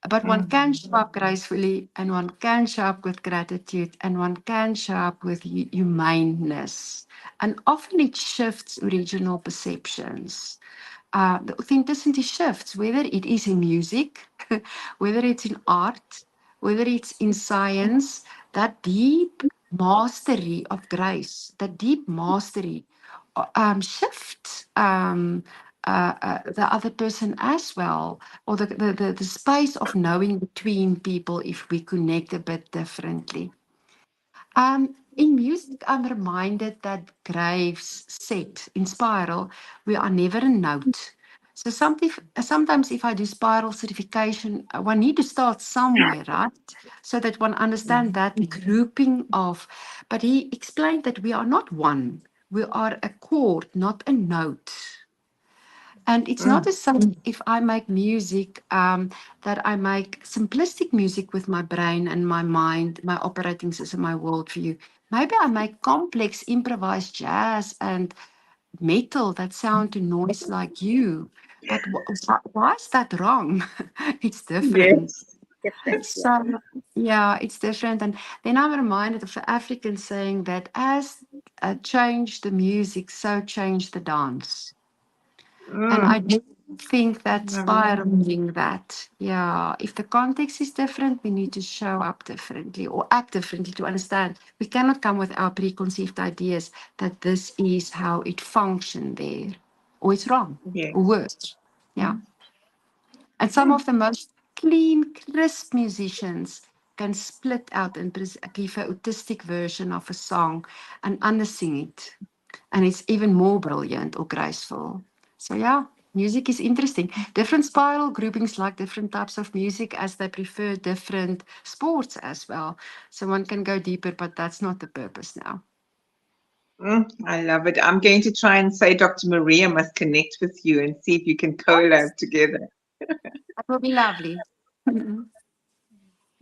But one Mm, can show up gracefully, and one can show up with gratitude, and one can show up with humaneness. And often it shifts original perceptions. The authenticity shifts, whether it is in music, whether it's in art, whether it's in science, that deep mastery of grace, that deep mastery shift the other person as well, or the space of knowing between people if we connect a bit differently. In music, I'm reminded that Graves said in Spiral, we are never a note. So sometimes if I do spiral certification, one need to start somewhere, right? So that one understand mm, that grouping of, but he explained that we are not one. We are a chord, not a note. And it's not mm, as something if I make music that I make simplistic music with my brain and my mind, my operating system, my worldview. Maybe I make complex improvised jazz and metal that sound to noise like you. But why is that wrong? It's different. yes. Different. Yeah. So, yeah, it's different. And then I'm reminded of the African saying that as change the music, so change the dance. And I Mm, do think that love it. spiraling that, yeah, if the context is different, we need to show up differently or act differently to understand. We cannot come with our preconceived ideas that this is how it functions there, or it's wrong, or Yes. worse. Yeah. And some Mm, of the most clean, crisp musicians can split out and give an autistic version of a song and undersing it. And it's even more brilliant or graceful. So, yeah, music is interesting. Different spiral groupings like different types of music as they prefer different sports as well. So, one can go deeper, but that's not the purpose now. I love it. I'm going to try and say Dr. Maria must connect with you and see if you can collab together. That will be lovely.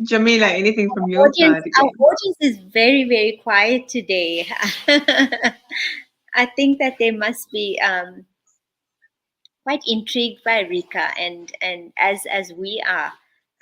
Jamila, anything from your Audience, side our again? audience is very, very quiet today. I think that they must be quite intrigued by Rika, and as we are,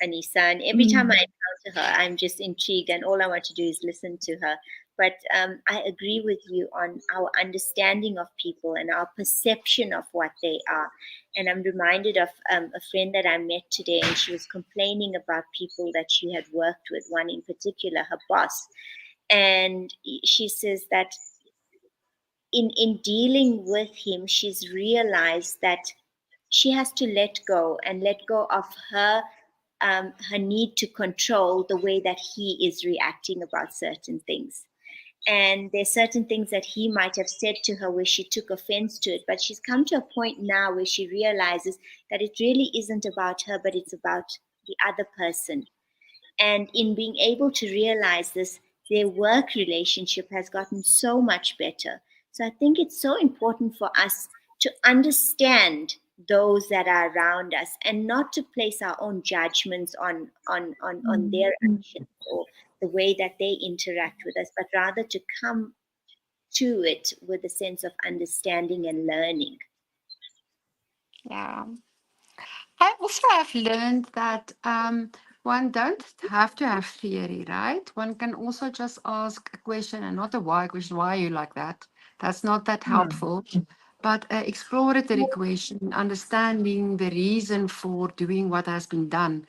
Anissa. And every time I Mm, encounter her, I'm just intrigued, and all I want to do is listen to her. But I agree with you on our understanding of people and our perception of what they are. And I'm reminded of a friend that I met today, and she was complaining about people that she had worked with. One in particular, her boss, and she says that in dealing with him, she's realized that she has to let go and let go of her need to control the way that he is reacting about certain things. And there's certain things that he might have said to her where she took offense to it, but she's come to a point now where she realizes that it really isn't about her, but it's about the other person. And in being able to realize this, their work relationship has gotten so much better. So I think it's so important for us to understand those that are around us and not to place our own judgments on Mm. their actions or the way that they interact with us, but rather to come to it with a sense of understanding and learning. Yeah. I also have learned that one don't have to have theory, right? One can also just ask a question and not a why question. Why are you like that? That's not that Mm. helpful. But exploratory question, understanding the reason for doing what has been done.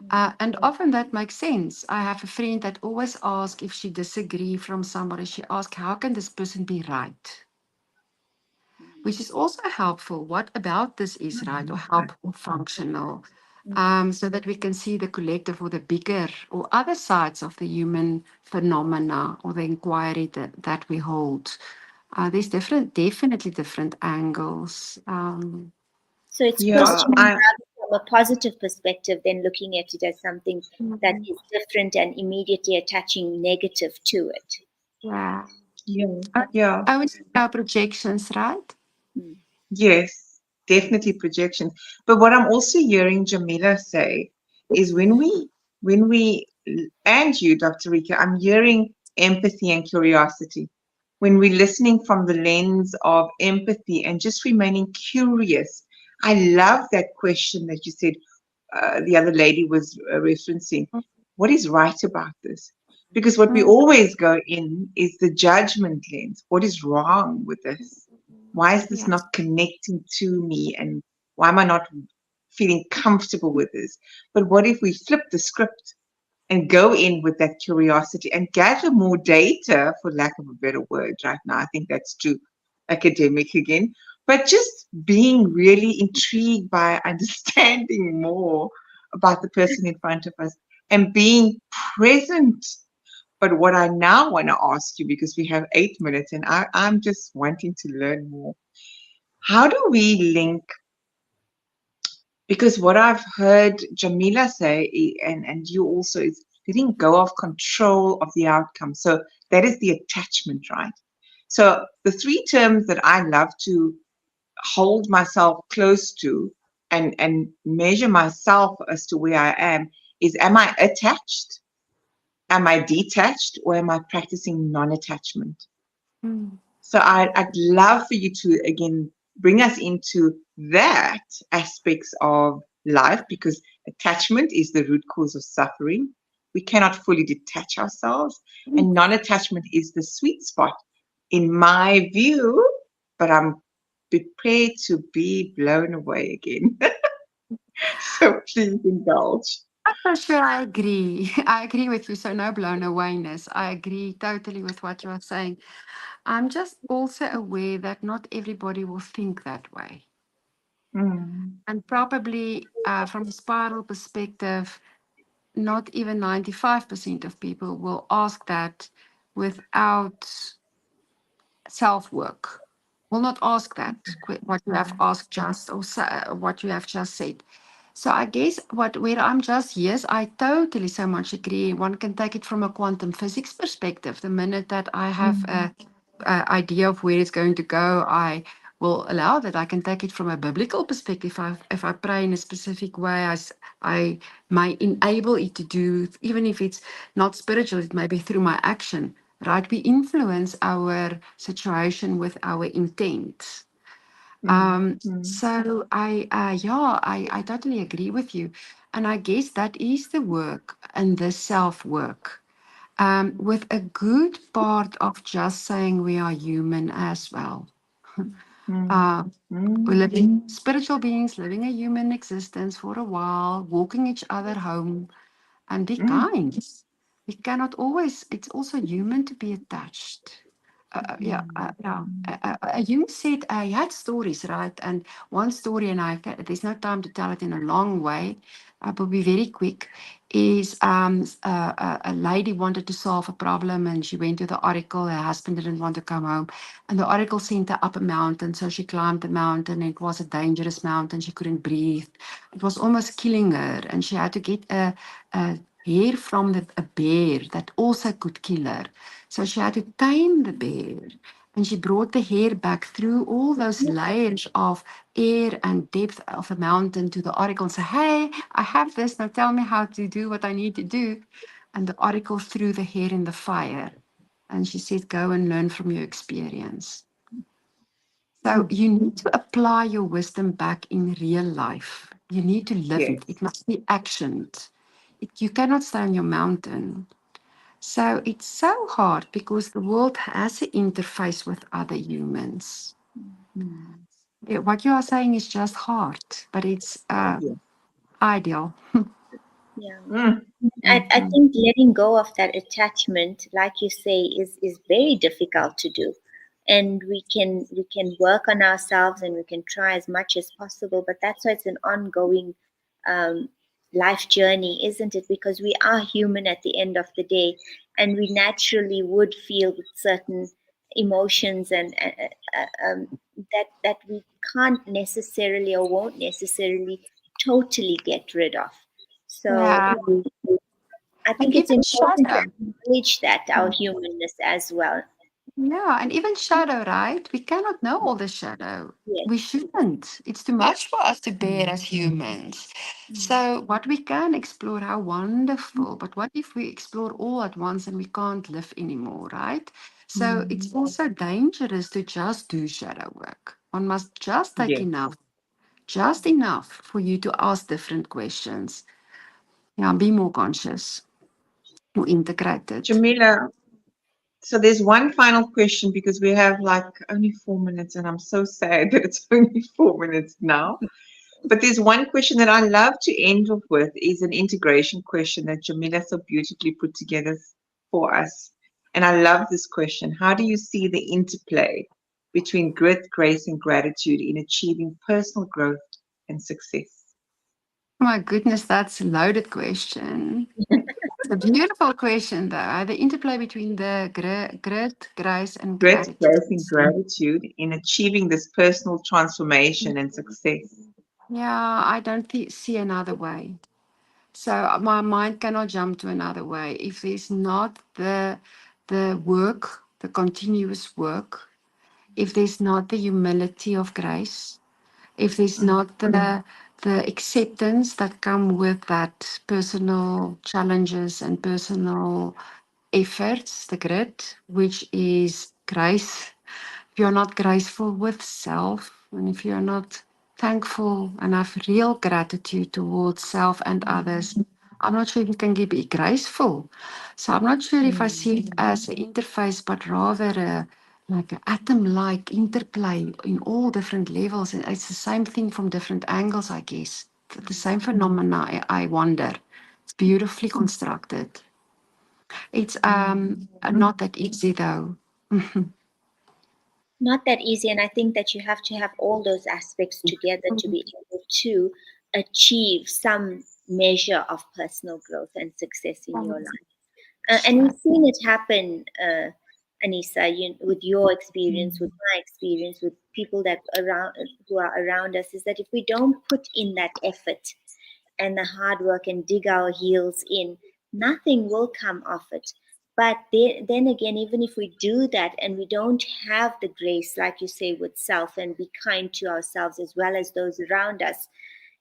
And often that makes sense. I have a friend that always asks if she disagree from somebody. She asks, how can this person be right? Which is also helpful. What about this is right or Mm. helpful, functional, Mm. so that we can see the collective or the bigger or other sides of the human phenomena or the inquiry that we hold. There's definitely different angles. So it's Yeah, questioning I rather from a positive perspective than looking at it as something that Mhm. is different and immediately attaching negative to it. Yeah. yeah, I yeah. I would say our projections, right? Mm. Yes, definitely projection. But what I'm also hearing Jamila say is when we and you, Dr. Rika, I'm hearing empathy and curiosity. When we're listening from the lens of empathy and just remaining curious. I love that question that you said the other lady was referencing. What is right about this? Because what we Mm, always go in is the judgment lens. What is wrong with this? Why is this yeah. not connecting to me? And why am I not feeling comfortable with this? But what if we flip the script and go in with that curiosity and gather more data, for lack of a better word, right now? I think that's too academic again. But just being really intrigued by understanding more about the person in front of us and being present. But what I now want to ask you, because we have 8 minutes and I'm just wanting to learn more, how do we link? Because what I've heard Jamila say, and you also, is letting go of control of the outcome. So that is the attachment, right? So the three terms that I love to hold myself close to and measure myself as to where I am am I attached? Am I detached? Or am I practicing non-attachment? Mm, So I'd love for you to again bring us into that aspects of life because attachment is the root cause of suffering. We cannot fully detach ourselves, and non attachment is the sweet spot, in my view. But I'm prepared to be blown away again. So please indulge. for sure, I agree. I agree with you. So no blown awayness. I agree totally with what you are saying. I'm just also aware that not everybody will think that way. Mm, And probably from a spiral perspective, not even 95% of people will ask that without self work. Will not ask that, what you have asked just or what you have just said. So I guess what where I'm just yes, I totally so much agree. One can take it from a quantum physics perspective. The minute that I have mm, a idea of where it's going to go, I will allow that. I can take it from a biblical perspective. If I pray in a specific way, I may enable it to do, even if it's not spiritual, it may be through my action. Right? We influence our situation with our intent. mm, mm, So yeah, I totally agree with you. And I guess that is the work and the self work. With a good part of just saying we are human as well. mm, Uh, we're mm, living spiritual beings, living a human existence for a while, walking each other home, and be mm, kind. We cannot always, it's also human to be attached. Jung said he had stories, right? And one story, and there's no time to tell it in a long way, but be very quick. Is a lady wanted to solve a problem, and she went to the oracle. Her husband didn't want to come home, and the oracle sent her up a mountain. So she climbed the mountain. It was a dangerous mountain. She couldn't breathe. It was almost killing her, and she had to get a hair from a bear that also could kill her. So she had to tame the bear, and she brought the hair back through all those layers of air and depth of a mountain to the oracle and said, "Hey, I have this. Now tell me how to do what I need to do." And the oracle threw the hair in the fire. And she said, "Go and learn from your experience." So Mm. you need to apply your wisdom back in real life. You need to live it. Yes. It must be actioned. You cannot stay on your mountain. So it's so hard because the world has an interface with other humans. Mm. What you are saying is just hard, but it's Yes. ideal. Yeah. Mm. I Mm. think letting go of that attachment, like you say, is very difficult to do. And we can work on ourselves and we can try as much as possible, but that's why it's an ongoing um, life journey, isn't it? Because we are human at the end of the day, and we naturally would feel certain emotions and that we can't necessarily or won't necessarily totally get rid of. So Yeah. I And think it's even important to shadow. acknowledge that our humanness as well. Yeah, and even shadow, right? We cannot know all the shadow. We Yes. shouldn't. It's too much for us to bear as humans. Mm. So, what we can explore, how wonderful. But what if we explore all at once and we can't live anymore, right? So, it's also dangerous to just do shadow work. One must just take Yes. just enough for you to ask different questions. Yeah, be more conscious, more integrated. Jamila, so there's one final question because we have like only 4 minutes, and I'm so sad that it's only 4 minutes now. But there's one question that I love to end off with is an integration question that Jamila so beautifully put together for us. And I love this question. How do you see the interplay between grit, grace, and gratitude in achieving personal growth and success? My goodness, that's a loaded question. It's a beautiful question, though. The interplay between the grit, grace, and Grit, gratitude. grace, and gratitude in achieving this personal transformation and success. Yeah, I don't see another way. So my mind cannot jump to another way. If there's not the work, the continuous work, if there's not the humility of grace, if there's Mm, not the acceptance that come with that personal challenges and personal efforts, the grit, which is grace. If you're not graceful with self, and if you're not thankful and have real gratitude towards self and others, I'm not sure if you can be graceful. So I'm not sure if I mm, see it as an interface, but rather like an atom-like interplay in all different levels. And it's the same thing from different angles, I guess. The same phenomena, I wonder. It's beautifully constructed. It's not that easy though. Not that easy, and I think that you have to have all those aspects together to be able to achieve some measure of personal growth and success in your life. And we've seen it happen, Anissa, with your experience, with my experience, with people that around who are around us, is that if we don't put in that effort and the hard work and dig our heels in, nothing will come of it. But then again, even if we do that and we don't have the grace, like you say, with self and be kind to ourselves as well as those around us,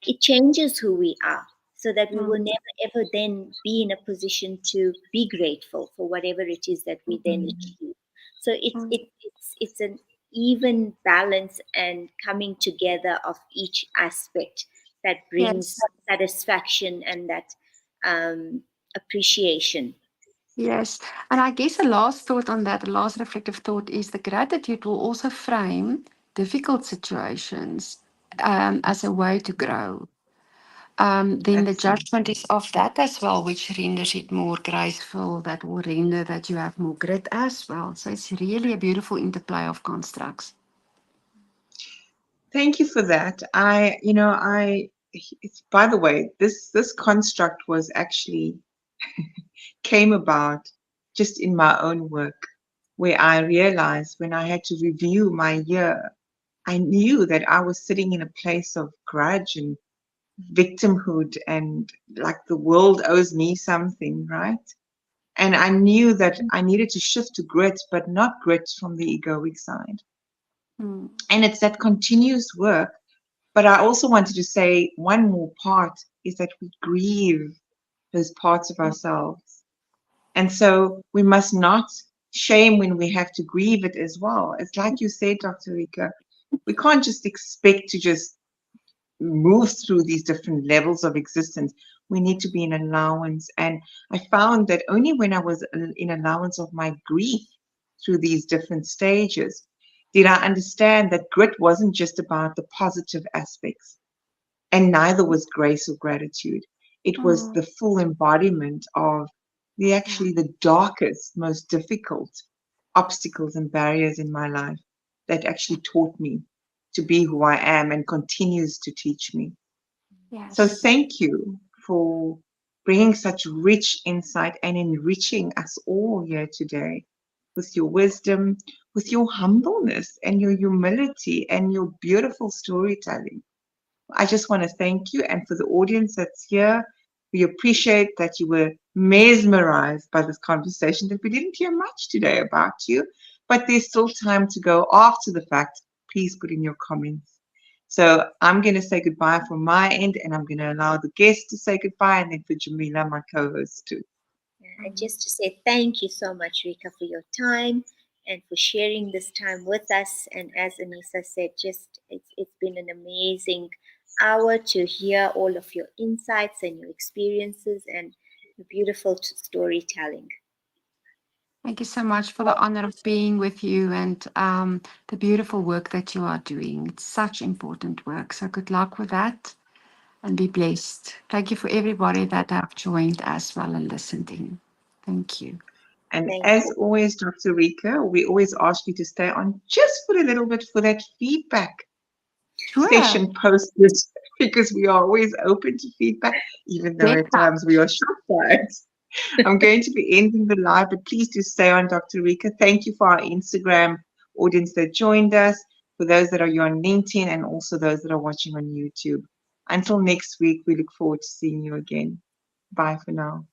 it changes who we are so that we will never ever then be in a position to be grateful for whatever it is that we then achieve. So it's an even balance and coming together of each aspect that brings Yes, satisfaction and that appreciation. yes. And I guess the last thought on that, the last reflective thought is the gratitude will also frame difficult situations as a way to grow. then the Absolutely. judgment is of that as well, which renders it more graceful. That will render that you have more grit as well. So it's really a beautiful interplay of constructs. Thank you for that. It's, by the way, this construct was actually came about just in my own work, where I realized when I had to review my year, I knew that I was sitting in a place of grudge and victimhood and like the world owes me something, right? And I knew that I needed to shift to grit, but not grit from the egoic side. Mm. And it's that continuous work. But I also wanted to say one more part is that we grieve those parts of ourselves. And so we must not shame when we have to grieve it as well. It's like you said, Dr. Rika, we can't just expect to just move through these different levels of existence. We need to be in allowance. And I found that only when I was in allowance of my grief through these different stages did I understand that grit wasn't just about the positive aspects, and neither was grace or gratitude. It was Mm. the full embodiment of the Yeah. actually the darkest, most difficult obstacles and barriers in my life that actually taught me to be who I am and continues to teach me. So Yes. thank you for bringing such rich insight and enriching us all here today with your wisdom, with your humbleness and your humility and your beautiful storytelling. I just want to thank you. And for the audience that's here, we appreciate that you were mesmerized by this conversation that we didn't hear much today about you, but there's still time to go after the fact. Please put in your comments. So I'm going to say goodbye from my end, and I'm going to allow the guests to say goodbye, and then for Jamila, my co-host, too. And just to say thank you so much, Rika, for your time and for sharing this time with us. And as Anissa said, just it's been an amazing hour to hear all of your insights and your experiences and your beautiful storytelling. Thank you so much for the honor of being with you and the beautiful work that you are doing. It's such important work. So good luck with that and be blessed. Thank you for everybody that have joined as well and listened in. Thank you. And Thank as you. always, Dr. Rika, we always ask you to stay on just for a little bit for that feedback Sure. session post this because we are always open to feedback, even though Get at times we are shocked by it. I'm going to be ending the live, but please do stay on, Dr. Rika. Thank you for our Instagram audience that joined us, for those that are here on LinkedIn, and also those that are watching on YouTube. Until next week, we look forward to seeing you again. Bye for now.